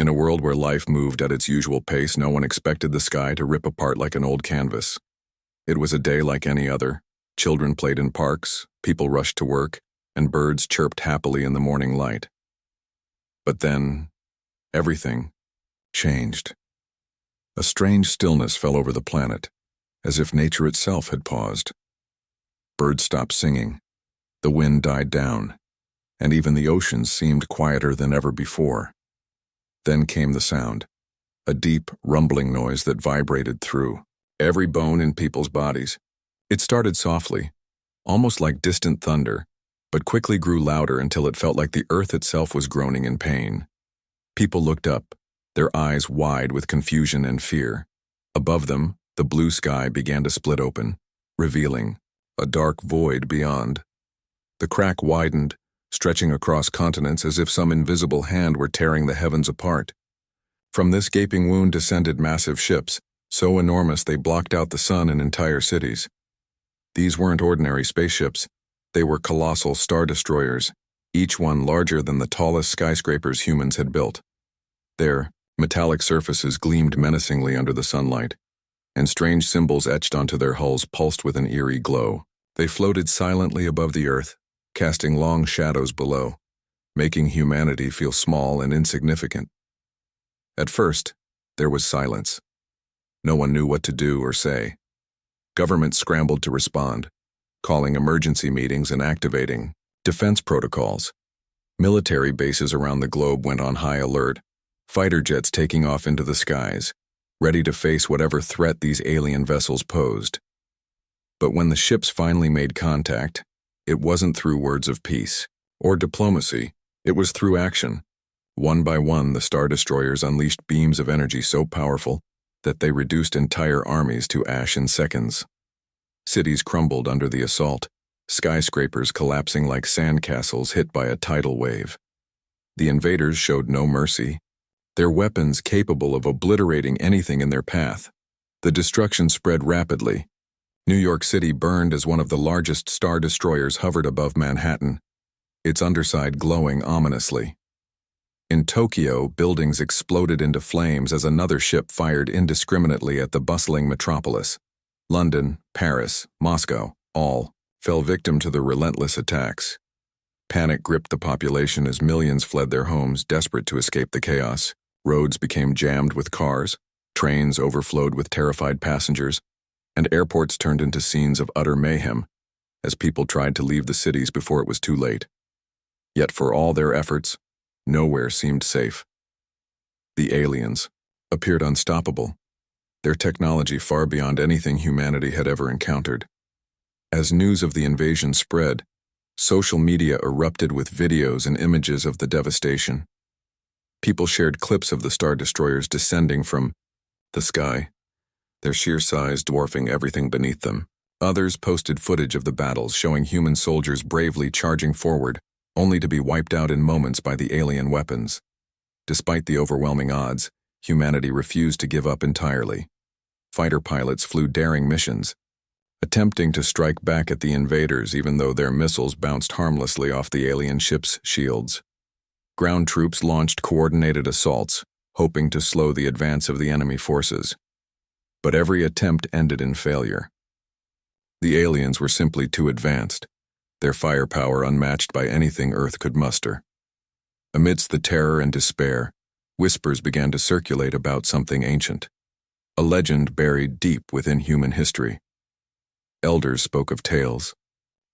In a world where life moved at its usual pace, no one expected the sky to rip apart like an old canvas. It was a day like any other. Children played in parks, people rushed to work, and birds chirped happily in the morning light. But then, everything changed. A strange stillness fell over the planet, as if nature itself had paused. Birds stopped singing, the wind died down, and even the oceans seemed quieter than ever before. Then came the sound, a deep, rumbling noise that vibrated through every bone in people's bodies. It started softly, almost like distant thunder, but quickly grew louder until it felt like the earth itself was groaning in pain. People looked up, their eyes wide with confusion and fear. Above them, the blue sky began to split open, revealing a dark void beyond. The crack widened, stretching across continents as if some invisible hand were tearing the heavens apart. From this gaping wound descended massive ships, so enormous they blocked out the sun and entire cities. These weren't ordinary spaceships. They were colossal star destroyers, each one larger than the tallest skyscrapers humans had built. Their metallic surfaces gleamed menacingly under the sunlight, and strange symbols etched onto their hulls pulsed with an eerie glow. They floated silently above the earth, casting long shadows below, making humanity feel small and insignificant. At first, there was silence. No one knew what to do or say. Governments scrambled to respond, calling emergency meetings and activating defense protocols. Military bases around the globe went on high alert, fighter jets taking off into the skies, ready to face whatever threat these alien vessels posed. But when the ships finally made contact, it wasn't through words of peace or diplomacy, it was through action. One by one, the star destroyers unleashed beams of energy so powerful that they reduced entire armies to ash in seconds. Cities crumbled under the assault, skyscrapers collapsing like sandcastles hit by a tidal wave. The invaders showed no mercy, their weapons capable of obliterating anything in their path. The destruction spread rapidly. New York City burned as one of the largest star destroyers hovered above Manhattan, its underside glowing ominously. In Tokyo, buildings exploded into flames as another ship fired indiscriminately at the bustling metropolis. London, Paris, Moscow, all fell victim to the relentless attacks. Panic gripped the population as millions fled their homes, desperate to escape the chaos. Roads became jammed with cars, trains overflowed with terrified passengers, and airports turned into scenes of utter mayhem as people tried to leave the cities before it was too late. Yet for all their efforts, nowhere seemed safe. The aliens appeared unstoppable, their technology far beyond anything humanity had ever encountered. As news of the invasion spread, social media erupted with videos and images of the devastation. People shared clips of the star destroyers descending from the sky, their sheer size dwarfing everything beneath them. Others posted footage of the battles showing human soldiers bravely charging forward, only to be wiped out in moments by the alien weapons. Despite the overwhelming odds, humanity refused to give up entirely. Fighter pilots flew daring missions, attempting to strike back at the invaders even though their missiles bounced harmlessly off the alien ships' shields. Ground troops launched coordinated assaults, hoping to slow the advance of the enemy forces. But every attempt ended in failure. The aliens were simply too advanced, their firepower unmatched by anything Earth could muster. Amidst the terror and despair, whispers began to circulate about something ancient, a legend buried deep within human history. Elders spoke of tales,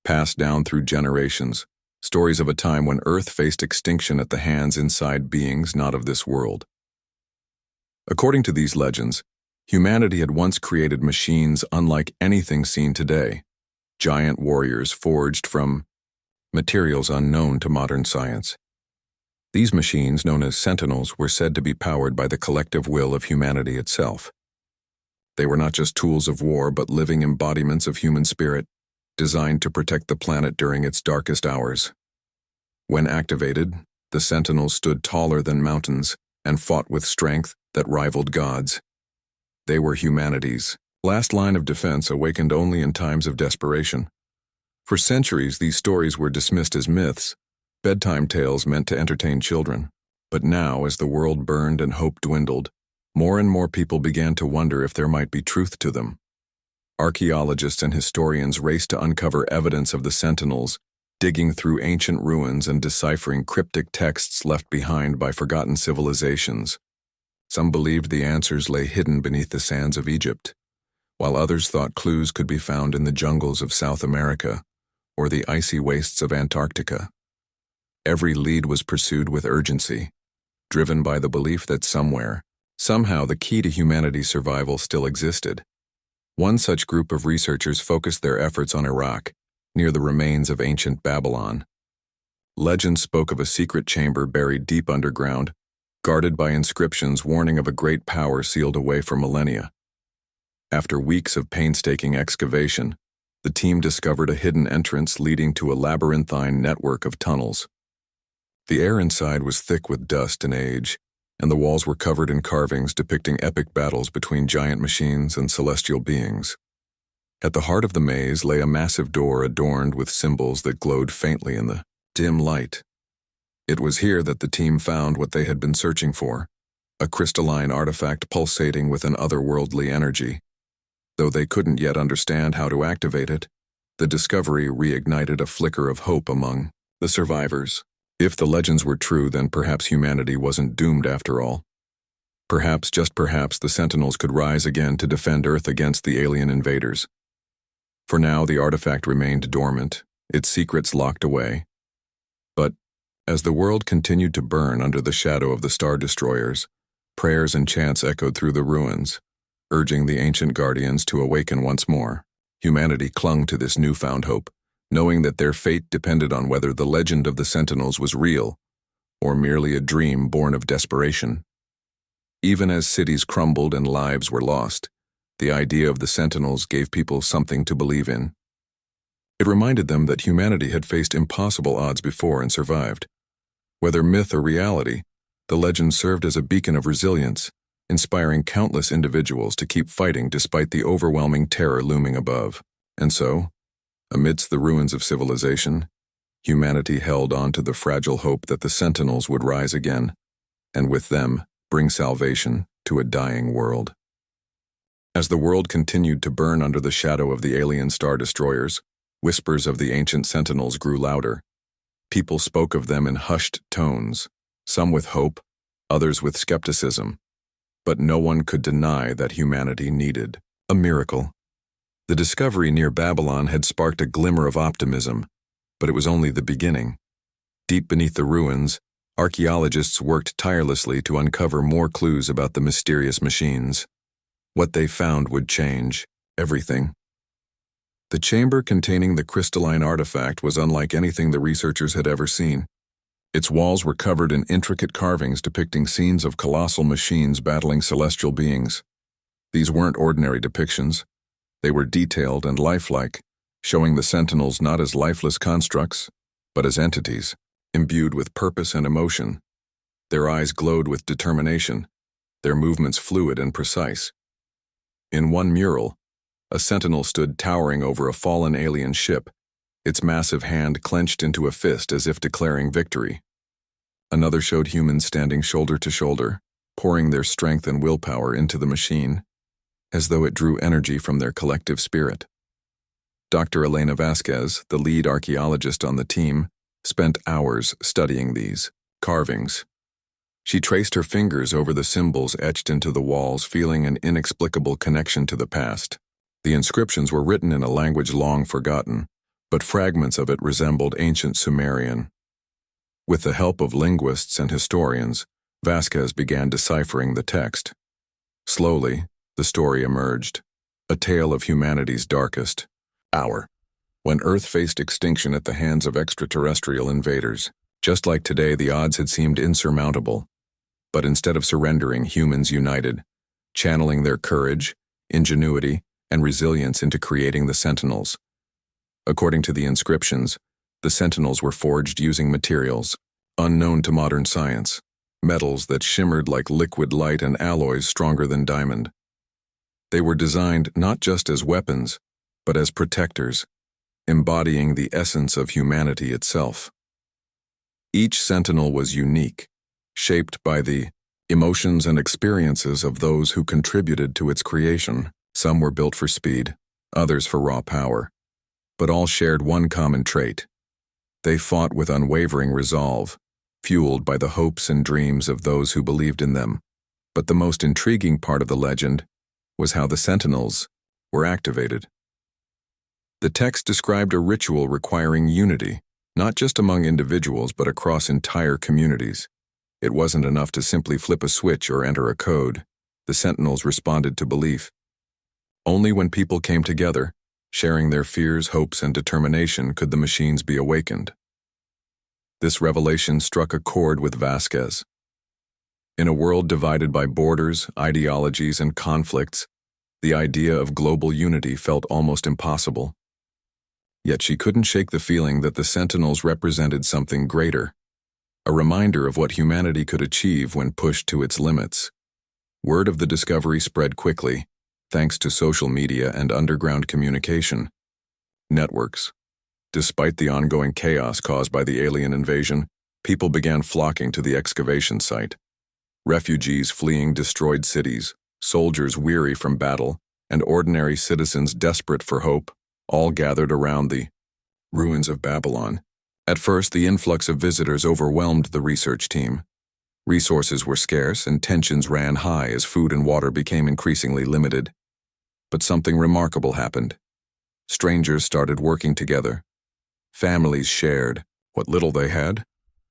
passed down through generations, stories of a time when Earth faced extinction at the hands inside beings not of this world. According to these legends, humanity had once created machines unlike anything seen today, giant warriors forged from materials unknown to modern science. These machines, known as sentinels, were said to be powered by the collective will of humanity itself. They were not just tools of war, but living embodiments of human spirit, designed to protect the planet during its darkest hours. When activated, the sentinels stood taller than mountains and fought with strength that rivaled gods. They were humanity's last line of defense, awakened only in times of desperation. For centuries, these stories were dismissed as myths, bedtime tales meant to entertain children. But now, as the world burned and hope dwindled, more and more people began to wonder if there might be truth to them. Archaeologists and historians raced to uncover evidence of the Sentinels, digging through ancient ruins and deciphering cryptic texts left behind by forgotten civilizations. Some believed the answers lay hidden beneath the sands of Egypt, while others thought clues could be found in the jungles of South America or the icy wastes of Antarctica. Every lead was pursued with urgency, driven by the belief that somehow the key to humanity's survival still existed. One such group of researchers focused their efforts on Iraq, near the remains of ancient Babylon. Legend spoke of a secret chamber buried deep underground, guarded by inscriptions warning of a great power sealed away for millennia. After weeks of painstaking excavation, the team discovered a hidden entrance leading to a labyrinthine network of tunnels. The air inside was thick with dust and age, and the walls were covered in carvings depicting epic battles between giant machines and celestial beings. At the heart of the maze lay a massive door adorned with symbols that glowed faintly in the dim light. It was here that the team found what they had been searching for, a crystalline artifact pulsating with an otherworldly energy. Though they couldn't yet understand how to activate it, the discovery reignited a flicker of hope among the survivors. If the legends were true, then perhaps humanity wasn't doomed after all. Perhaps, just perhaps, the Sentinels could rise again to defend Earth against the alien invaders. For now, the artifact remained dormant, its secrets locked away. But as the world continued to burn under the shadow of the Star Destroyers, prayers and chants echoed through the ruins, urging the ancient guardians to awaken once more. Humanity clung to this newfound hope, knowing that their fate depended on whether the legend of the Sentinels was real, or merely a dream born of desperation. Even as cities crumbled and lives were lost, the idea of the Sentinels gave people something to believe in. It reminded them that humanity had faced impossible odds before and survived. Whether myth or reality, the legend served as a beacon of resilience, inspiring countless individuals to keep fighting despite the overwhelming terror looming above. And so, amidst the ruins of civilization, humanity held on to the fragile hope that the Sentinels would rise again, and with them bring salvation to a dying world. As the world continued to burn under the shadow of the alien Star Destroyers, whispers of the ancient Sentinels grew louder. People spoke of them in hushed tones, some with hope, others with skepticism. But no one could deny that humanity needed a miracle. The discovery near Babylon had sparked a glimmer of optimism, but it was only the beginning. Deep beneath the ruins, archaeologists worked tirelessly to uncover more clues about the mysterious machines. What they found would change everything. The chamber containing the crystalline artifact was unlike anything the researchers had ever seen. Its walls were covered in intricate carvings depicting scenes of colossal machines battling celestial beings. These weren't ordinary depictions. They were detailed and lifelike, showing the Sentinels not as lifeless constructs, but as entities, imbued with purpose and emotion. Their eyes glowed with determination, their movements fluid and precise. In one mural, a Sentinel stood towering over a fallen alien ship, its massive hand clenched into a fist as if declaring victory. Another showed humans standing shoulder to shoulder, pouring their strength and willpower into the machine, as though it drew energy from their collective spirit. Dr. Elena Vasquez, the lead archaeologist on the team, spent hours studying these carvings. She traced her fingers over the symbols etched into the walls, feeling an inexplicable connection to the past. The inscriptions were written in a language long forgotten, but fragments of it resembled ancient Sumerian. With the help of linguists and historians, Vasquez began deciphering the text. Slowly, the story emerged, a tale of humanity's darkest hour, when Earth faced extinction at the hands of extraterrestrial invaders. Just like today, the odds had seemed insurmountable. But instead of surrendering, humans united, channeling their courage, ingenuity, and resilience into creating the Sentinels. According to the inscriptions, the Sentinels were forged using materials unknown to modern science, metals that shimmered like liquid light and alloys stronger than diamond. They were designed not just as weapons, but as protectors, embodying the essence of humanity itself. Each Sentinel was unique, shaped by the emotions and experiences of those who contributed to its creation. Some were built for speed, others for raw power, but all shared one common trait. They fought with unwavering resolve, fueled by the hopes and dreams of those who believed in them. But the most intriguing part of the legend was how the Sentinels were activated. The text described a ritual requiring unity, not just among individuals but across entire communities. It wasn't enough to simply flip a switch or enter a code. The Sentinels responded to belief. Only when people came together, sharing their fears, hopes, and determination, could the machines be awakened. This revelation struck a chord with Vasquez. In a world divided by borders, ideologies, and conflicts, the idea of global unity felt almost impossible. Yet she couldn't shake the feeling that the Sentinels represented something greater, a reminder of what humanity could achieve when pushed to its limits. Word of the discovery spread quickly, thanks to social media and underground communication networks. Despite the ongoing chaos caused by the alien invasion, people began flocking to the excavation site. Refugees fleeing destroyed cities, soldiers weary from battle, and ordinary citizens desperate for hope, all gathered around the ruins of Babylon. At first, the influx of visitors overwhelmed the research team. Resources were scarce and tensions ran high as food and water became increasingly limited. But something remarkable happened. Strangers started working together. Families shared what little they had.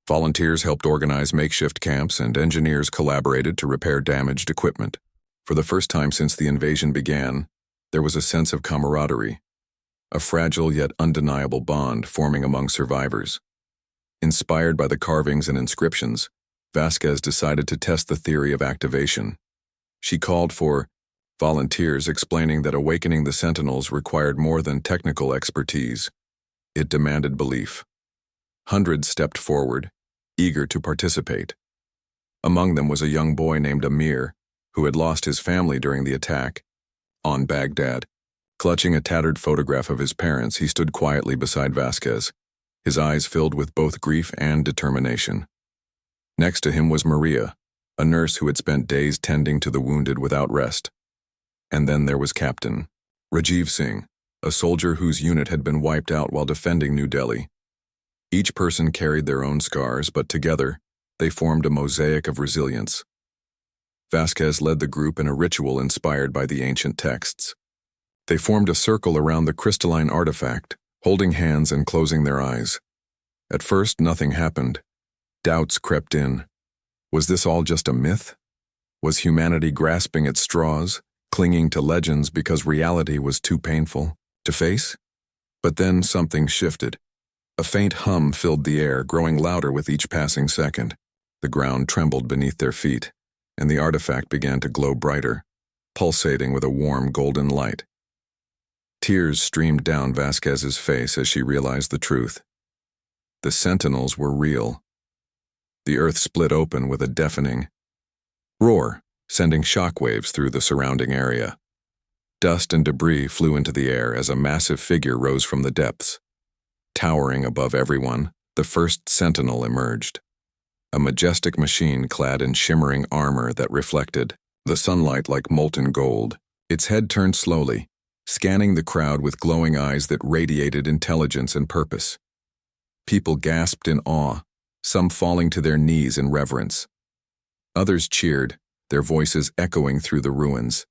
Volunteers helped organize makeshift camps, and engineers collaborated to repair damaged equipment. For the first time since the invasion began, there was a sense of camaraderie, a fragile yet undeniable bond forming among survivors. Inspired by the carvings and inscriptions, Vasquez decided to test the theory of activation. She called for volunteers, explaining that awakening the Sentinels required more than technical expertise. It demanded belief. Hundreds stepped forward, eager to participate. Among them was a young boy named Amir, who had lost his family during the attack on Baghdad. Clutching a tattered photograph of his parents, he stood quietly beside Vasquez, his eyes filled with both grief and determination. Next to him was Maria, a nurse who had spent days tending to the wounded without rest. And then there was Captain Rajiv Singh, a soldier whose unit had been wiped out while defending New Delhi. Each person carried their own scars, but together, they formed a mosaic of resilience. Vasquez led the group in a ritual inspired by the ancient texts. They formed a circle around the crystalline artifact, holding hands and closing their eyes. At first, nothing happened. Doubts crept in. Was this all just a myth? Was humanity grasping at straws, clinging to legends because reality was too painful to face? But then something shifted. A faint hum filled the air, growing louder with each passing second. The ground trembled beneath their feet, and the artifact began to glow brighter, pulsating with a warm golden light. Tears streamed down Vasquez's face as she realized the truth. The Sentinels were real. The earth split open with a deafening roar, sending shockwaves through the surrounding area. Dust and debris flew into the air as a massive figure rose from the depths. Towering above everyone, the first Sentinel emerged. A majestic machine clad in shimmering armor that reflected the sunlight like molten gold. Its head turned slowly, scanning the crowd with glowing eyes that radiated intelligence and purpose. People gasped in awe, some falling to their knees in reverence. Others cheered, their voices echoing through the ruins.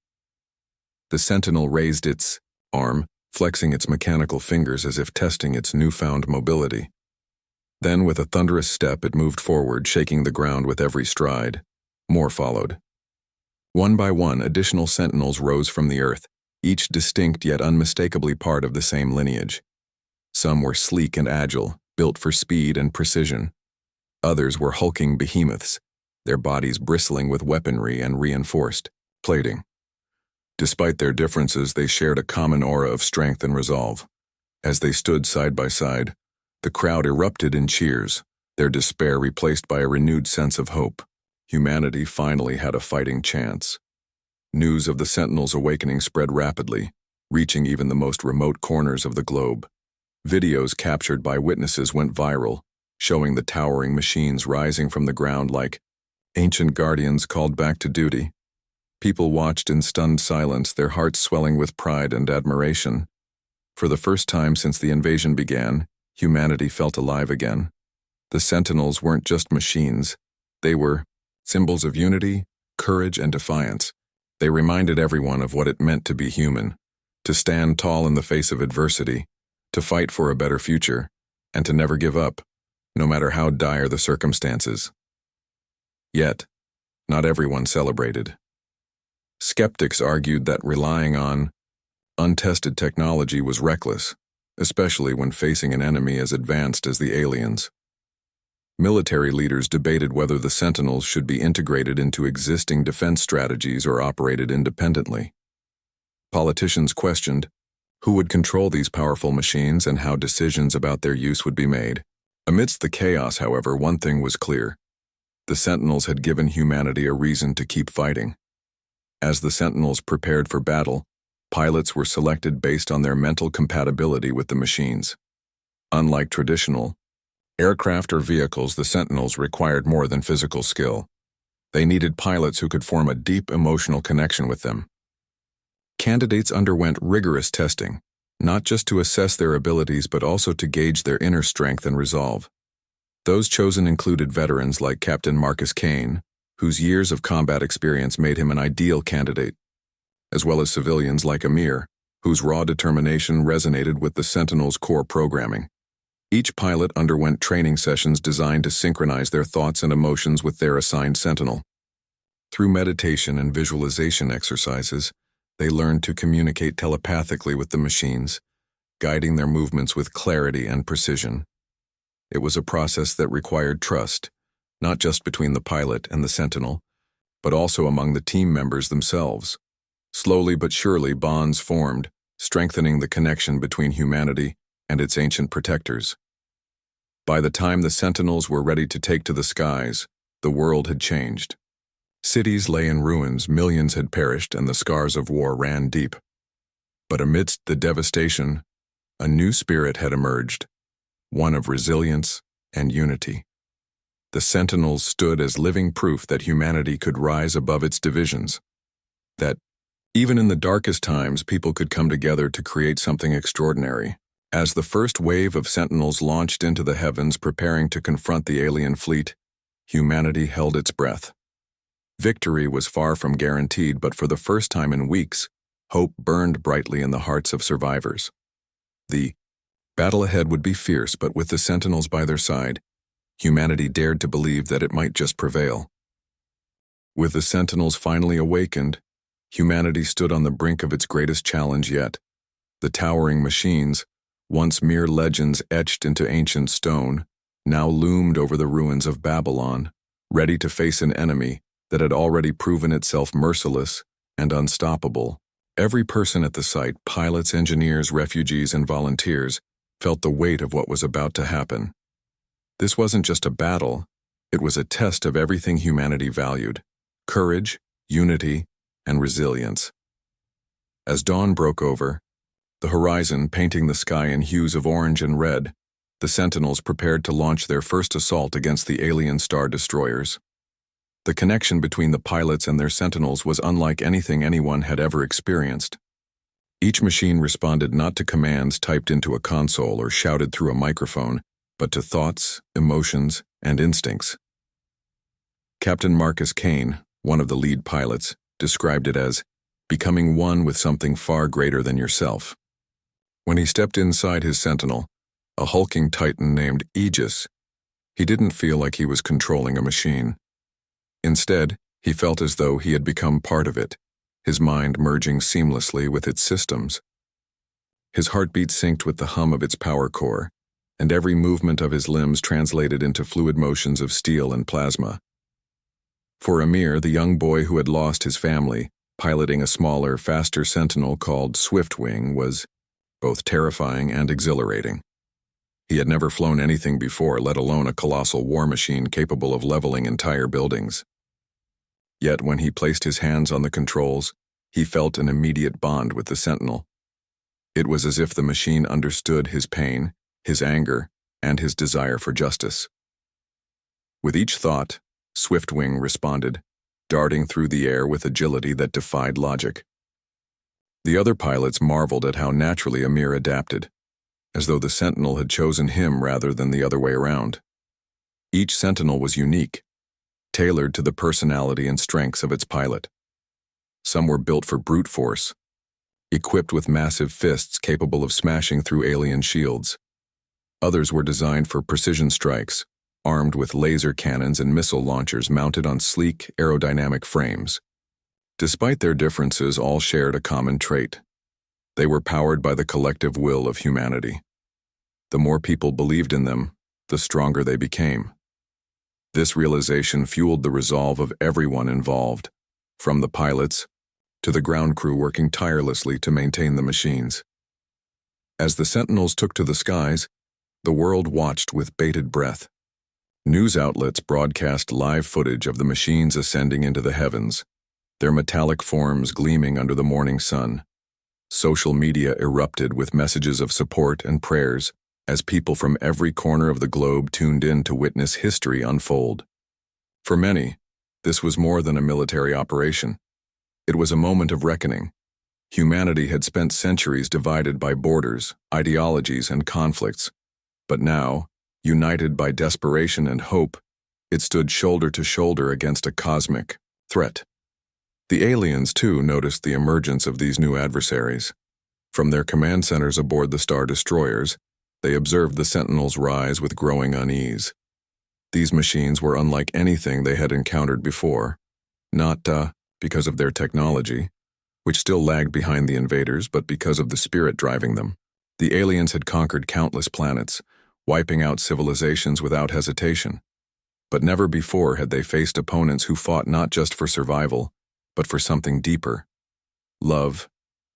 The Sentinel raised its arm, flexing its mechanical fingers as if testing its newfound mobility. Then, with a thunderous step, it moved forward, shaking the ground with every stride. More followed. One by one, additional Sentinels rose from the earth, each distinct yet unmistakably part of the same lineage. Some were sleek and agile, built for speed and precision. Others were hulking behemoths, their bodies bristling with weaponry and reinforced plating. Despite their differences, they shared a common aura of strength and resolve. As they stood side by side, the crowd erupted in cheers, their despair replaced by a renewed sense of hope. Humanity finally had a fighting chance. News of the Sentinels' awakening spread rapidly, reaching even the most remote corners of the globe. Videos captured by witnesses went viral, showing the towering machines rising from the ground like Ancient guardians called back to duty. People watched in stunned silence, their hearts swelling with pride and admiration. For the first time since the invasion began, humanity felt alive again. The Sentinels weren't just machines. They were symbols of unity, courage, and defiance. They reminded everyone of what it meant to be human, to stand tall in the face of adversity, to fight for a better future, and to never give up, no matter how dire the circumstances. Yet, not everyone celebrated. Skeptics argued that relying on untested technology was reckless, especially when facing an enemy as advanced as the aliens. Military leaders debated whether the Sentinels should be integrated into existing defense strategies or operated independently. Politicians questioned who would control these powerful machines and how decisions about their use would be made. Amidst the chaos, however, one thing was clear. The Sentinels had given humanity a reason to keep fighting. As the Sentinels prepared for battle, pilots were selected based on their mental compatibility with the machines. Unlike traditional aircraft or vehicles, the Sentinels required more than physical skill. They needed pilots who could form a deep emotional connection with them. Candidates underwent rigorous testing, not just to assess their abilities but also to gauge their inner strength and resolve. Those chosen included veterans like Captain Marcus Kane, whose years of combat experience made him an ideal candidate, as well as civilians like Amir, whose raw determination resonated with the Sentinels' core programming. Each pilot underwent training sessions designed to synchronize their thoughts and emotions with their assigned Sentinel. Through meditation and visualization exercises, they learned to communicate telepathically with the machines, guiding their movements with clarity and precision. It was a process that required trust, not just between the pilot and the Sentinel, but also among the team members themselves. Slowly but surely, bonds formed, strengthening the connection between humanity and its ancient protectors. By the time the Sentinels were ready to take to the skies, the world had changed. Cities lay in ruins, millions had perished, and the scars of war ran deep. But amidst the devastation, a new spirit had emerged, one of resilience and unity. The Sentinels stood as living proof that humanity could rise above its divisions, that even in the darkest times, people could come together to create something extraordinary. As the first wave of Sentinels launched into the heavens preparing to confront the alien fleet, humanity held its breath. Victory was far from guaranteed, but for the first time in weeks, hope burned brightly in the hearts of survivors. The battle ahead would be fierce, but with the Sentinels by their side, humanity dared to believe that it might just prevail. With the Sentinels finally awakened, humanity stood on the brink of its greatest challenge yet. The towering machines, once mere legends etched into ancient stone, now loomed over the ruins of Babylon, ready to face an enemy that had already proven itself merciless and unstoppable. Every person at the site, pilots, engineers, refugees, and volunteers, felt the weight of what was about to happen. This wasn't just a battle, it was a test of everything humanity valued: courage, unity, and resilience. As dawn broke over, the horizon painting the sky in hues of orange and red, the Sentinels prepared to launch their first assault against the alien star destroyers. The connection between the pilots and their Sentinels was unlike anything anyone had ever experienced. Each machine responded not to commands typed into a console or shouted through a microphone, but to thoughts, emotions, and instincts. Captain Marcus Kane, one of the lead pilots, described it as becoming one with something far greater than yourself. When he stepped inside his Sentinel, a hulking titan named Aegis, he didn't feel like he was controlling a machine. Instead, he felt as though he had become part of it, his mind merging seamlessly with its systems. His heartbeat synced with the hum of its power core, and every movement of his limbs translated into fluid motions of steel and plasma. For Amir, the young boy who had lost his family, piloting a smaller, faster Sentinel called Swiftwing was both terrifying and exhilarating. He had never flown anything before, let alone a colossal war machine capable of leveling entire buildings. Yet when he placed his hands on the controls, he felt an immediate bond with the Sentinel. It was as if the machine understood his pain, his anger, and his desire for justice. With each thought, Swiftwing responded, darting through the air with agility that defied logic. The other pilots marveled at how naturally Amir adapted, as though the Sentinel had chosen him rather than the other way around. Each Sentinel was unique, tailored to the personality and strengths of its pilot. Some were built for brute force, equipped with massive fists capable of smashing through alien shields. Others were designed for precision strikes, armed with laser cannons and missile launchers mounted on sleek, aerodynamic frames. Despite their differences, all shared a common trait. They were powered by the collective will of humanity. The more people believed in them, the stronger they became. This realization fueled the resolve of everyone involved, from the pilots to the ground crew working tirelessly to maintain the machines. As the Sentinels took to the skies, the world watched with bated breath. News outlets broadcast live footage of the machines ascending into the heavens, their metallic forms gleaming under the morning sun. Social media erupted with messages of support and prayers as people from every corner of the globe tuned in to witness history unfold. For many, this was more than a military operation. It was a moment of reckoning. Humanity had spent centuries divided by borders, ideologies, and conflicts. But now, united by desperation and hope, it stood shoulder to shoulder against a cosmic threat. The aliens, too, noticed the emergence of these new adversaries. From their command centers aboard the Star Destroyers, they observed the Sentinels rise with growing unease. These machines were unlike anything they had encountered before, not because of their technology, which still lagged behind the invaders, but because of the spirit driving them. The aliens had conquered countless planets, wiping out civilizations without hesitation. But never before had they faced opponents who fought not just for survival, but for something deeper: love,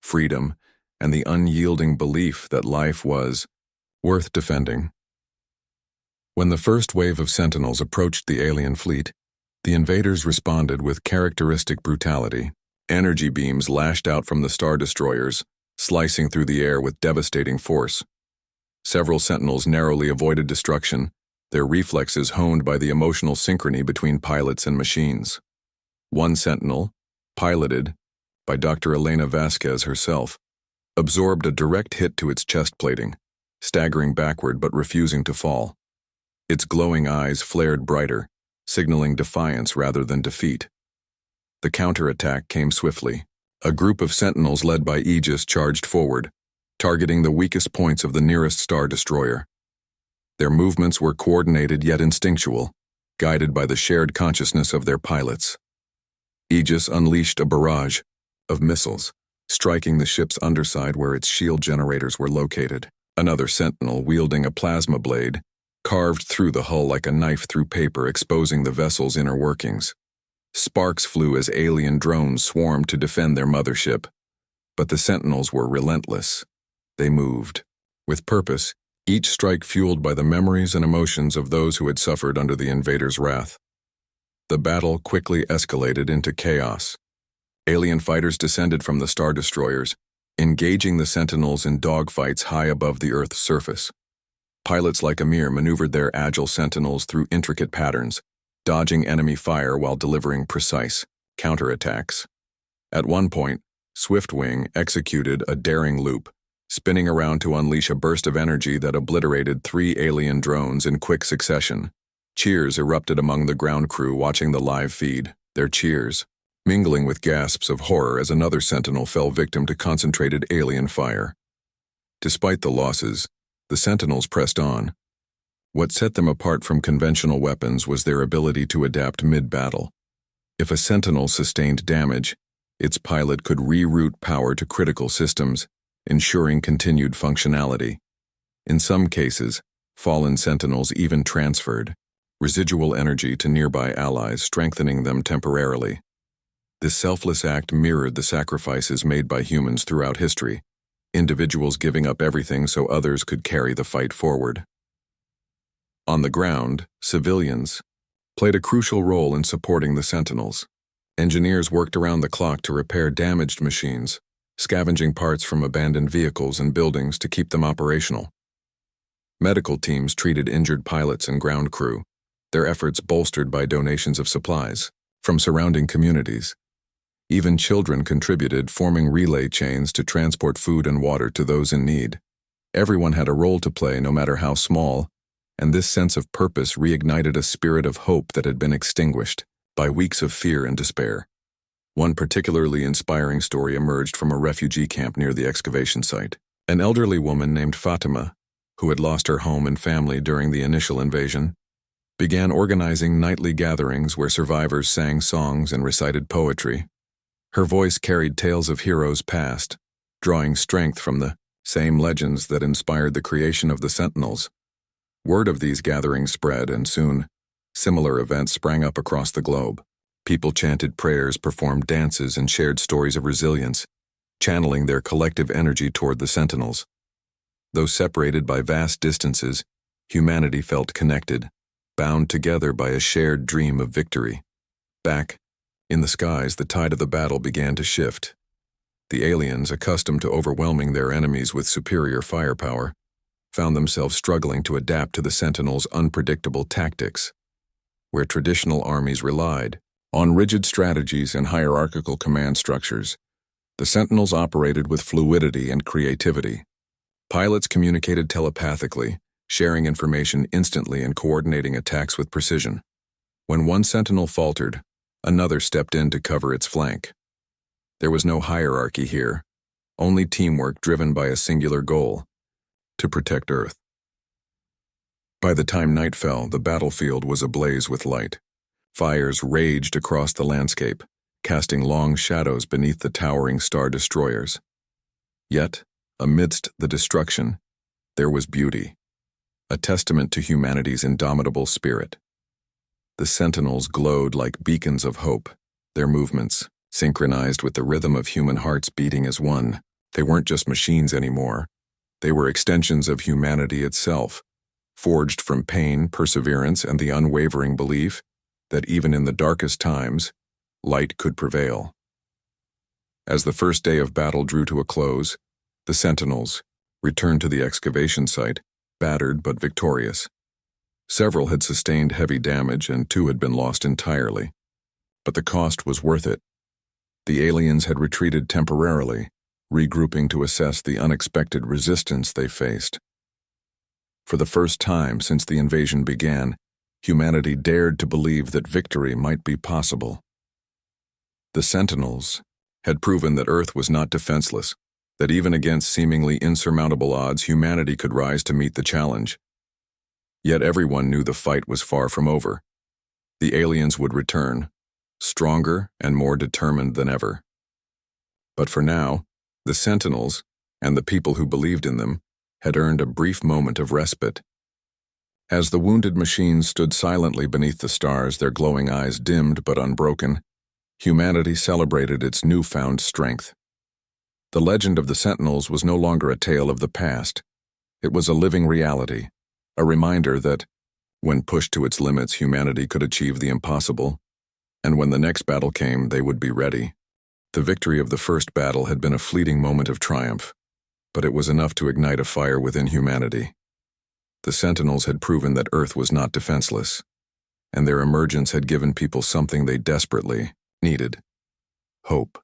freedom, and the unyielding belief that life was worth defending. When the first wave of Sentinels approached the alien fleet, the invaders responded with characteristic brutality. Energy beams lashed out from the Star Destroyers, slicing through the air with devastating force. Several Sentinels narrowly avoided destruction, their reflexes honed by the emotional synchrony between pilots and machines. One Sentinel, piloted by Dr. Elena Vasquez herself, absorbed a direct hit to its chest plating, staggering backward but refusing to fall. Its glowing eyes flared brighter, signaling defiance rather than defeat. The counterattack came swiftly. A group of Sentinels led by Aegis charged forward, targeting the weakest points of the nearest Star Destroyer. Their movements were coordinated yet instinctual, guided by the shared consciousness of their pilots. Aegis unleashed a barrage of missiles, striking the ship's underside where its shield generators were located. Another Sentinel, wielding a plasma blade, carved through the hull like a knife through paper, exposing the vessel's inner workings. Sparks flew as alien drones swarmed to defend their mothership. But the Sentinels were relentless. They moved, with purpose, each strike fueled by the memories and emotions of those who had suffered under the invaders' wrath. The battle quickly escalated into chaos. Alien fighters descended from the Star Destroyers, engaging the Sentinels in dogfights high above the Earth's surface. Pilots like Amir maneuvered their agile Sentinels through intricate patterns, dodging enemy fire while delivering precise counterattacks. At one point, Swiftwing executed a daring loop, spinning around to unleash a burst of energy that obliterated 3 alien drones in quick succession. Cheers erupted among the ground crew watching the live feed, their cheers mingling with gasps of horror as another Sentinel fell victim to concentrated alien fire. Despite the losses, the Sentinels pressed on. What set them apart from conventional weapons was their ability to adapt mid-battle. If a Sentinel sustained damage, its pilot could reroute power to critical systems, ensuring continued functionality. In some cases, fallen Sentinels even transferred residual energy to nearby allies, strengthening them temporarily. This selfless act mirrored the sacrifices made by humans throughout history, individuals giving up everything so others could carry the fight forward. On the ground, civilians played a crucial role in supporting the Sentinels. Engineers worked around the clock to repair damaged machines, scavenging parts from abandoned vehicles and buildings to keep them operational. Medical teams treated injured pilots and ground crew, their efforts bolstered by donations of supplies from surrounding communities. Even children contributed, forming relay chains to transport food and water to those in need. Everyone had a role to play, no matter how small, and this sense of purpose reignited a spirit of hope that had been extinguished by weeks of fear and despair. One particularly inspiring story emerged from a refugee camp near the excavation site. An elderly woman named Fatima, who had lost her home and family during the initial invasion, began organizing nightly gatherings where survivors sang songs and recited poetry. Her voice carried tales of heroes past, drawing strength from the same legends that inspired the creation of the Sentinels. Word of these gatherings spread, and soon, similar events sprang up across the globe. People chanted prayers, performed dances, and shared stories of resilience, channeling their collective energy toward the Sentinels. Though separated by vast distances, humanity felt connected, bound together by a shared dream of victory. Back in the skies, the tide of the battle began to shift. The aliens, accustomed to overwhelming their enemies with superior firepower, found themselves struggling to adapt to the Sentinels' unpredictable tactics. Where traditional armies relied on rigid strategies and hierarchical command structures, the Sentinels operated with fluidity and creativity. Pilots communicated telepathically, sharing information instantly and coordinating attacks with precision. When one Sentinel faltered, another stepped in to cover its flank. There was no hierarchy here, only teamwork driven by a singular goal: to protect Earth. By the time night fell, the battlefield was ablaze with light. Fires raged across the landscape, casting long shadows beneath the towering star destroyers. Yet, amidst the destruction, there was beauty, a testament to humanity's indomitable spirit. The Sentinels glowed like beacons of hope, their movements synchronized with the rhythm of human hearts beating as one. They weren't just machines anymore. They were extensions of humanity itself, forged from pain, perseverance, and the unwavering belief that even in the darkest times, light could prevail. As the first day of battle drew to a close, the Sentinels returned to the excavation site, battered but victorious. Several had sustained heavy damage and 2 had been lost entirely. But the cost was worth it. The aliens had retreated temporarily, regrouping to assess the unexpected resistance they faced. For the first time since the invasion began, humanity dared to believe that victory might be possible. The Sentinels had proven that Earth was not defenseless, that even against seemingly insurmountable odds, humanity could rise to meet the challenge. Yet everyone knew the fight was far from over. The aliens would return, stronger and more determined than ever. But for now, the Sentinels, and the people who believed in them, had earned a brief moment of respite. As the wounded machines stood silently beneath the stars, their glowing eyes dimmed but unbroken, humanity celebrated its newfound strength. The legend of the Sentinels was no longer a tale of the past. It was a living reality, a reminder that, when pushed to its limits, humanity could achieve the impossible, and when the next battle came, they would be ready. The victory of the first battle had been a fleeting moment of triumph, but it was enough to ignite a fire within humanity. The Sentinels had proven that Earth was not defenseless, and their emergence had given people something they desperately needed: hope.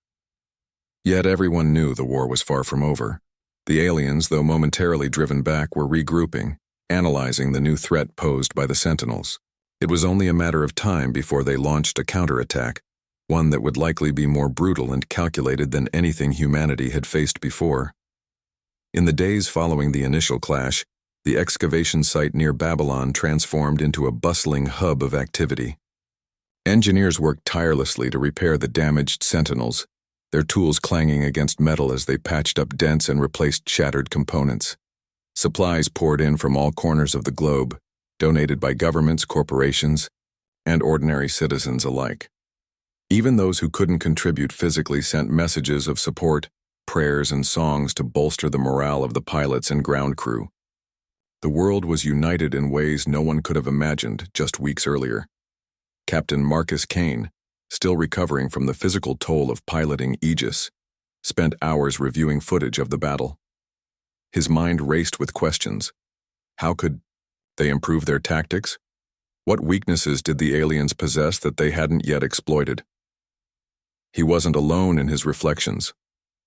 Yet everyone knew the war was far from over. The aliens, though momentarily driven back, were regrouping, analyzing the new threat posed by the Sentinels. It was only a matter of time before they launched a counterattack, one that would likely be more brutal and calculated than anything humanity had faced before. In the days following the initial clash, the excavation site near Babylon transformed into a bustling hub of activity. Engineers worked tirelessly to repair the damaged Sentinels, their tools clanging against metal as they patched up dents and replaced shattered components. Supplies poured in from all corners of the globe, donated by governments, corporations, and ordinary citizens alike. Even those who couldn't contribute physically sent messages of support, prayers, and songs to bolster the morale of the pilots and ground crew. The world was united in ways no one could have imagined just weeks earlier. Captain Marcus Kane, still recovering from the physical toll of piloting Aegis, spent hours reviewing footage of the battle. His mind raced with questions. How could they improve their tactics? What weaknesses did the aliens possess that they hadn't yet exploited? He wasn't alone in his reflections.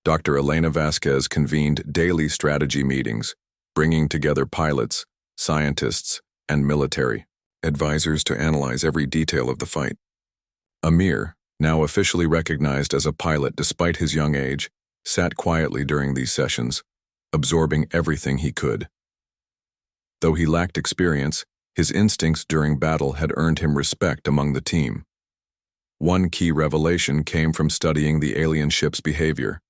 Dr. Elena Vasquez convened daily strategy meetings, bringing together pilots, scientists, and military advisors to analyze every detail of the fight. Amir, now officially recognized as a pilot despite his young age, sat quietly during these sessions, absorbing everything he could. Though he lacked experience, his instincts during battle had earned him respect among the team. One key revelation came from studying the alien ship's behavior.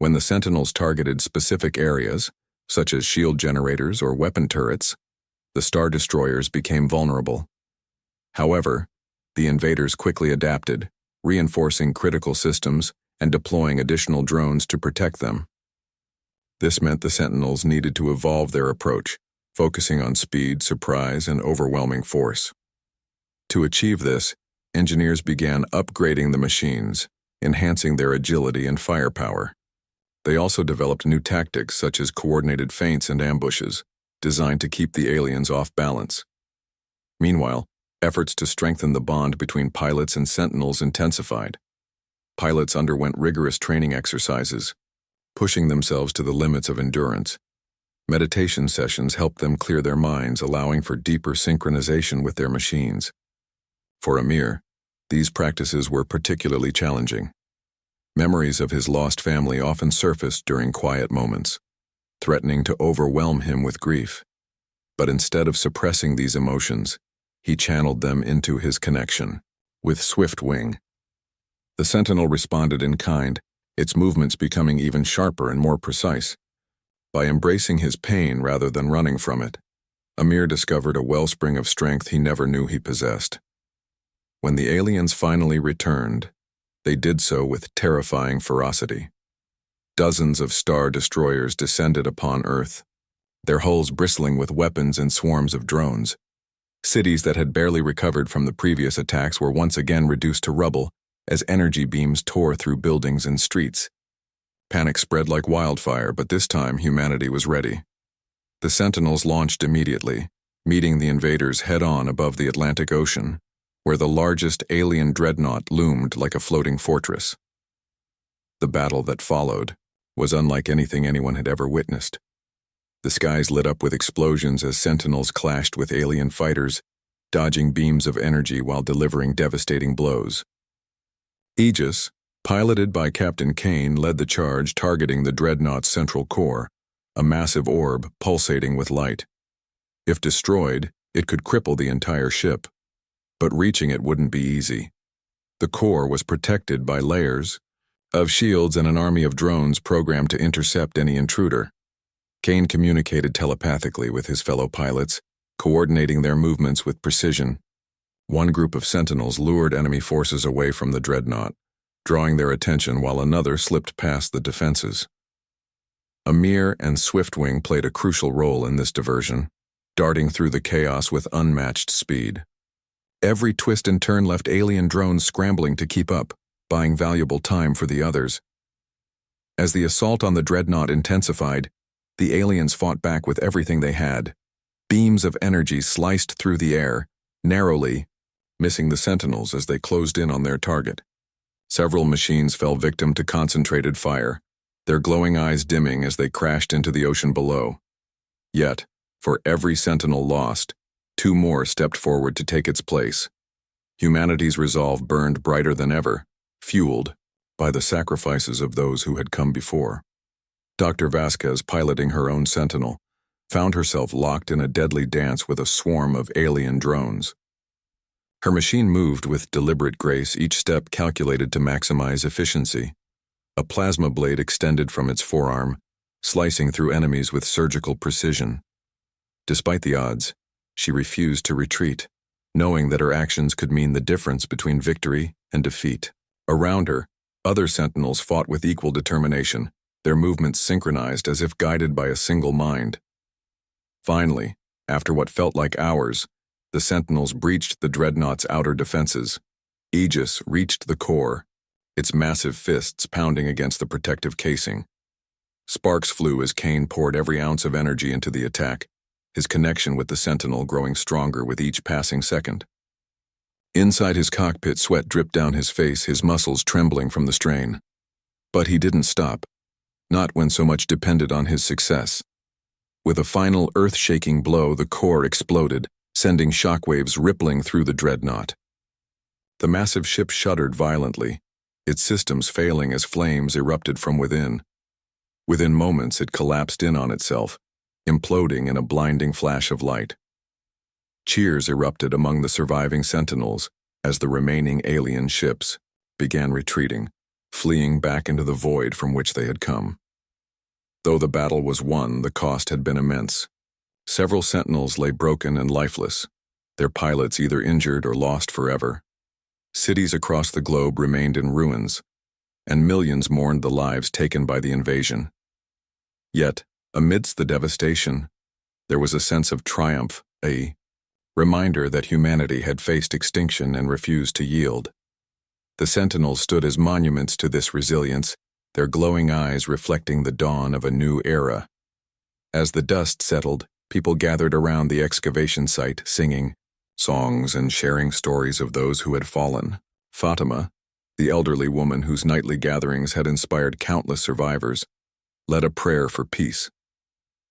When the Sentinels targeted specific areas, such as shield generators or weapon turrets, the Star Destroyers became vulnerable. However, the invaders quickly adapted, reinforcing critical systems and deploying additional drones to protect them. This meant the Sentinels needed to evolve their approach, focusing on speed, surprise, and overwhelming force. To achieve this, engineers began upgrading the machines, enhancing their agility and firepower. They also developed new tactics such as coordinated feints and ambushes, designed to keep the aliens off balance. Meanwhile, efforts to strengthen the bond between pilots and Sentinels intensified. Pilots underwent rigorous training exercises, pushing themselves to the limits of endurance. Meditation sessions helped them clear their minds, allowing for deeper synchronization with their machines. For Amir, these practices were particularly challenging. Memories of his lost family often surfaced during quiet moments, threatening to overwhelm him with grief. But instead of suppressing these emotions, he channeled them into his connection with Swiftwing. The Sentinel responded in kind, its movements becoming even sharper and more precise. By embracing his pain rather than running from it, Amir discovered a wellspring of strength he never knew he possessed. When the aliens finally returned, they did so with terrifying ferocity. Dozens of Star Destroyers descended upon Earth, their hulls bristling with weapons and swarms of drones. Cities that had barely recovered from the previous attacks were once again reduced to rubble as energy beams tore through buildings and streets. Panic spread like wildfire, but this time humanity was ready. The Sentinels launched immediately, meeting the invaders head-on above the Atlantic Ocean, where the largest alien dreadnought loomed like a floating fortress. The battle that followed was unlike anything anyone had ever witnessed. The skies lit up with explosions as Sentinels clashed with alien fighters, dodging beams of energy while delivering devastating blows. Aegis, piloted by Captain Kane, led the charge targeting the dreadnought's central core, a massive orb pulsating with light. If destroyed, it could cripple the entire ship. But reaching it wouldn't be easy. The core was protected by layers of shields and an army of drones programmed to intercept any intruder. Kane communicated telepathically with his fellow pilots, coordinating their movements with precision. One group of Sentinels lured enemy forces away from the dreadnought, drawing their attention while another slipped past the defenses. Amir and Swiftwing played a crucial role in this diversion, darting through the chaos with unmatched speed. Every twist and turn left alien drones scrambling to keep up, buying valuable time for the others. As the assault on the dreadnought intensified, the aliens fought back with everything they had. Beams of energy sliced through the air, narrowly, missing the Sentinels as they closed in on their target. Several machines fell victim to concentrated fire, their glowing eyes dimming as they crashed into the ocean below. Yet, for every Sentinel lost, 2 more stepped forward to take its place. Humanity's resolve burned brighter than ever, fueled by the sacrifices of those who had come before. Dr. Vasquez, piloting her own Sentinel, found herself locked in a deadly dance with a swarm of alien drones. Her machine moved with deliberate grace, each step calculated to maximize efficiency. A plasma blade extended from its forearm, slicing through enemies with surgical precision. Despite the odds, she refused to retreat, knowing that her actions could mean the difference between victory and defeat. Around her, other Sentinels fought with equal determination, their movements synchronized as if guided by a single mind. Finally, after what felt like hours, the Sentinels breached the dreadnought's outer defenses. Aegis reached the core, its massive fists pounding against the protective casing. Sparks flew as Kane poured every ounce of energy into the attack, his connection with the Sentinel growing stronger with each passing second. Inside his cockpit, sweat dripped down his face, his muscles trembling from the strain. But he didn't stop, not when so much depended on his success. With a final earth-shaking blow, the core exploded, sending shockwaves rippling through the dreadnought. The massive ship shuddered violently, its systems failing as flames erupted from within. Within moments, it collapsed in on itself, imploding in a blinding flash of light. Cheers erupted among the surviving Sentinels as the remaining alien ships began retreating, fleeing back into the void from which they had come. Though the battle was won, the cost had been immense. Several Sentinels lay broken and lifeless, their pilots either injured or lost forever. Cities across the globe remained in ruins, and millions mourned the lives taken by the invasion. Yet, amidst the devastation, there was a sense of triumph, a reminder that humanity had faced extinction and refused to yield. The Sentinels stood as monuments to this resilience, their glowing eyes reflecting the dawn of a new era. As the dust settled, people gathered around the excavation site, singing songs and sharing stories of those who had fallen. Fatima, the elderly woman whose nightly gatherings had inspired countless survivors, led a prayer for peace.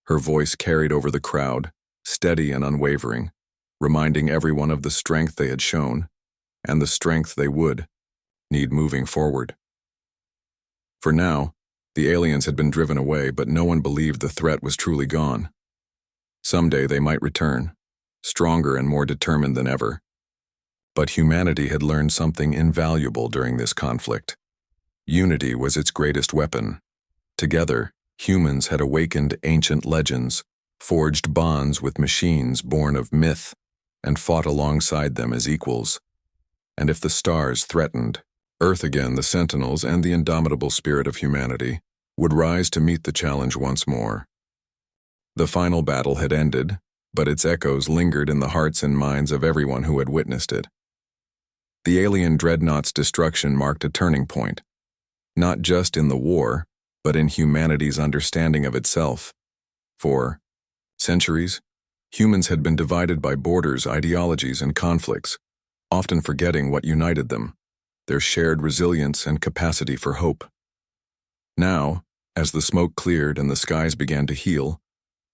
Her voice carried over the crowd, steady and unwavering, reminding everyone of the strength they had shown, and the strength they would need moving forward. For now, the aliens had been driven away, but no one believed the threat was truly gone. Someday they might return, stronger and more determined than ever. But humanity had learned something invaluable during this conflict. Unity was its greatest weapon. Together, humans had awakened ancient legends, forged bonds with machines born of myth, and fought alongside them as equals. And if the stars threatened, Earth again, the Sentinels and the indomitable spirit of humanity would rise to meet the challenge once more. The final battle had ended, but its echoes lingered in the hearts and minds of everyone who had witnessed it. The alien dreadnought's destruction marked a turning point, not just in the war, but in humanity's understanding of itself. For centuries, humans had been divided by borders, ideologies, and conflicts, often forgetting what united them, their shared resilience and capacity for hope. Now, as the smoke cleared and the skies began to heal,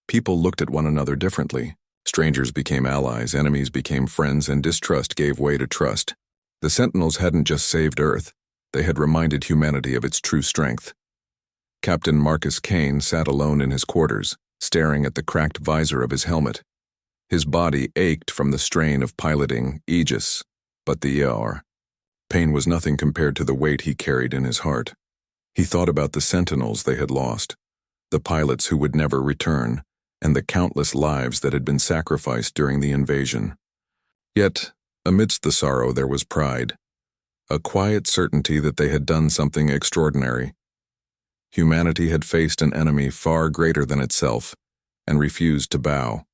people looked at one another differently. Strangers became allies, enemies became friends, and distrust gave way to trust. The Sentinels hadn't just saved Earth, they had reminded humanity of its true strength. Captain Marcus Kane sat alone in his quarters, staring at the cracked visor of his helmet. His body ached from the strain of piloting Aegis, but the ER. Pain was nothing compared to the weight he carried in his heart. He thought about the Sentinels they had lost, the pilots who would never return, and the countless lives that had been sacrificed during the invasion. Yet, amidst the sorrow there was pride, a quiet certainty that they had done something extraordinary. Humanity had faced an enemy far greater than itself, and refused to bow.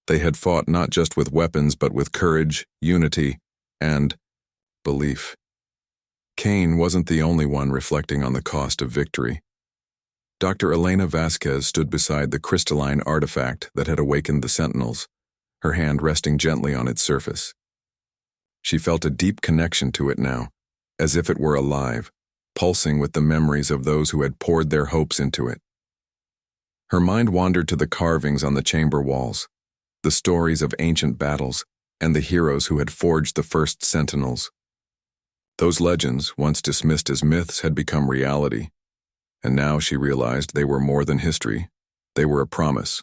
They had fought not just with weapons but with courage, unity, and belief. Kane wasn't the only one reflecting on the cost of victory. Dr. Elena Vasquez stood beside the crystalline artifact that had awakened the Sentinels, her hand resting gently on its surface. She felt a deep connection to it now, as if it were alive, pulsing with the memories of those who had poured their hopes into it. Her mind wandered to the carvings on the chamber walls, the stories of ancient battles, and the heroes who had forged the first Sentinels. Those legends, once dismissed as myths, had become reality. And now she realized they were more than history. They were a promise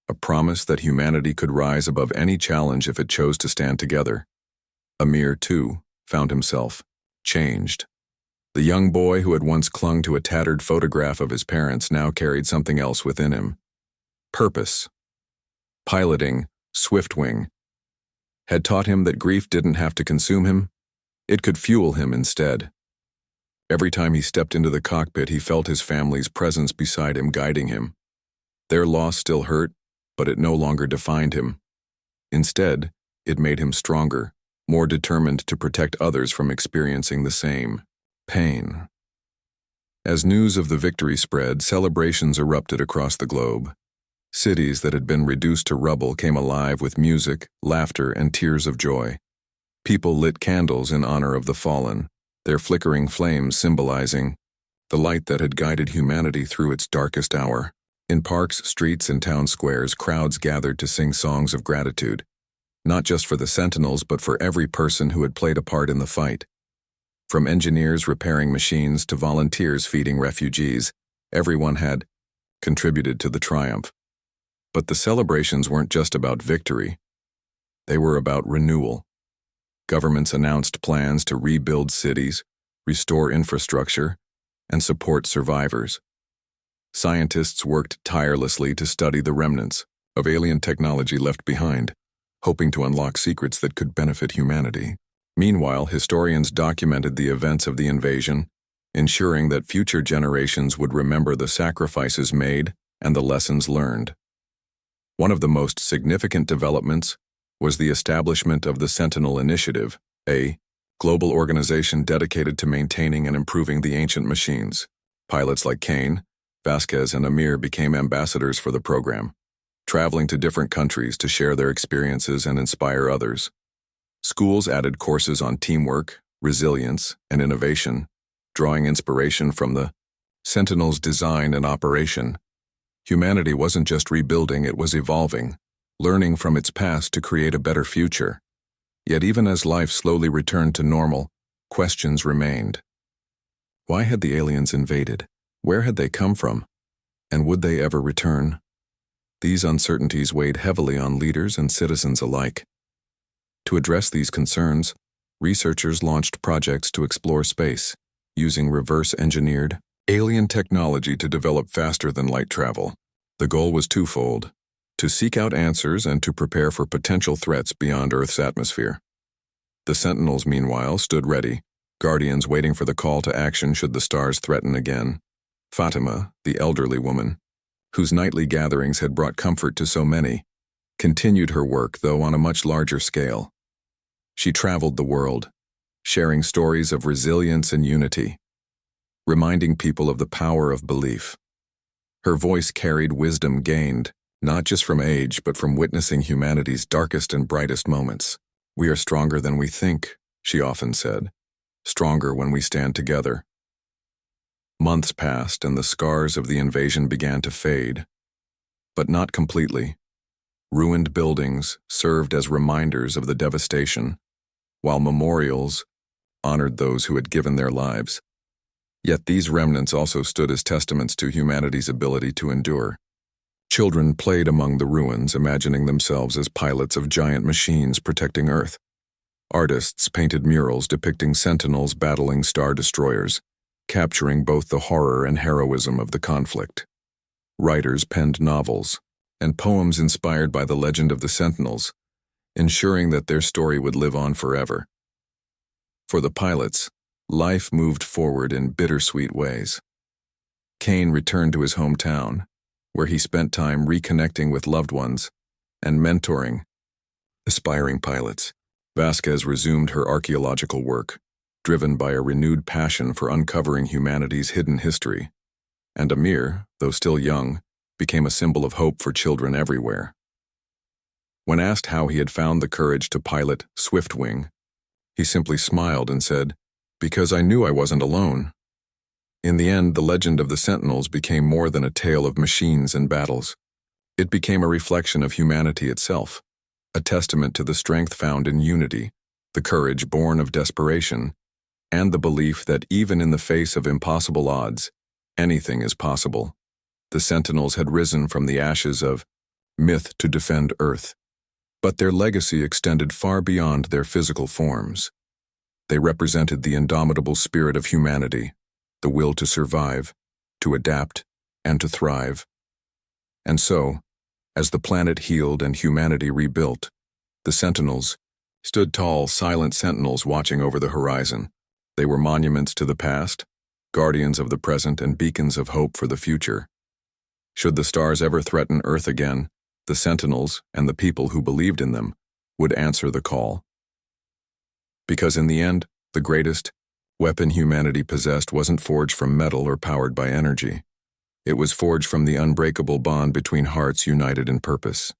that humanity could rise above any challenge if it chose to stand together. Amir, too, found himself changed. The young boy who had once clung to a tattered photograph of his parents now carried something else within him. Purpose. Piloting Swiftwing had taught him that grief didn't have to consume him, it could fuel him instead. Every time he stepped into the cockpit, he felt his family's presence beside him, guiding him. Their loss still hurt, but it no longer defined him. Instead, it made him stronger, more determined to protect others from experiencing the same pain. As news of the victory spread, celebrations erupted across the globe. Cities that had been reduced to rubble came alive with music, laughter, and tears of joy. People lit candles in honor of the fallen, their flickering flames symbolizing the light that had guided humanity through its darkest hour. In parks, streets, and town squares, crowds gathered to sing songs of gratitude, not just for the Sentinels but for every person who had played a part in the fight. From engineers repairing machines to volunteers feeding refugees, everyone had contributed to the triumph. But the celebrations weren't just about victory. They were about renewal. Governments announced plans to rebuild cities, restore infrastructure, and support survivors. Scientists worked tirelessly to study the remnants of alien technology left behind, hoping to unlock secrets that could benefit humanity. Meanwhile, historians documented the events of the invasion, ensuring that future generations would remember the sacrifices made and the lessons learned. One of the most significant developments was the establishment of the Sentinel Initiative, a global organization dedicated to maintaining and improving the ancient machines. Pilots like Kane, Vasquez, and Amir became ambassadors for the program, traveling to different countries to share their experiences and inspire others. Schools added courses on teamwork, resilience, and innovation, drawing inspiration from the Sentinel's design and operation. Humanity wasn't just rebuilding, it was evolving, learning from its past to create a better future. Yet even as life slowly returned to normal, questions remained. Why had the aliens invaded? Where had they come from? And would they ever return? These uncertainties weighed heavily on leaders and citizens alike. To address these concerns, researchers launched projects to explore space, using reverse-engineered alien technology to develop faster-than-light travel. The goal was twofold: to seek out answers and to prepare for potential threats beyond Earth's atmosphere. The Sentinels, meanwhile, stood ready, guardians waiting for the call to action should the stars threaten again. Fatima, the elderly woman, whose nightly gatherings had brought comfort to so many, continued her work, though on a much larger scale. She traveled the world, sharing stories of resilience and unity, reminding people of the power of belief. Her voice carried wisdom gained, not just from age, but from witnessing humanity's darkest and brightest moments. "We are stronger than we think," she often said, "stronger when we stand together." Months passed and the scars of the invasion began to fade, but not completely. Ruined buildings served as reminders of the devastation, while memorials honored those who had given their lives. Yet these remnants also stood as testaments to humanity's ability to endure. Children played among the ruins, imagining themselves as pilots of giant machines protecting Earth. Artists painted murals depicting Sentinels battling star destroyers, capturing both the horror and heroism of the conflict. Writers penned novels and poems inspired by the legend of the Sentinels, ensuring that their story would live on forever. For the pilots, life moved forward in bittersweet ways. Kane returned to his hometown, where he spent time reconnecting with loved ones and mentoring aspiring pilots. Vasquez resumed her archaeological work, driven by a renewed passion for uncovering humanity's hidden history. And Amir, though still young, became a symbol of hope for children everywhere. When asked how he had found the courage to pilot Swiftwing, he simply smiled and said, "Because I knew I wasn't alone." In the end, the legend of the Sentinels became more than a tale of machines and battles. It became a reflection of humanity itself, a testament to the strength found in unity, the courage born of desperation, and the belief that even in the face of impossible odds, anything is possible. The Sentinels had risen from the ashes of myth to defend Earth, but their legacy extended far beyond their physical forms. They represented the indomitable spirit of humanity, the will to survive, to adapt, and to thrive. And so, as the planet healed and humanity rebuilt, the Sentinels stood tall, silent sentinels watching over the horizon. They were monuments to the past, guardians of the present, and beacons of hope for the future. Should the stars ever threaten Earth again, the Sentinels and the people who believed in them would answer the call. Because in the end, the greatest weapon humanity possessed wasn't forged from metal or powered by energy. It was forged from the unbreakable bond between hearts united in purpose.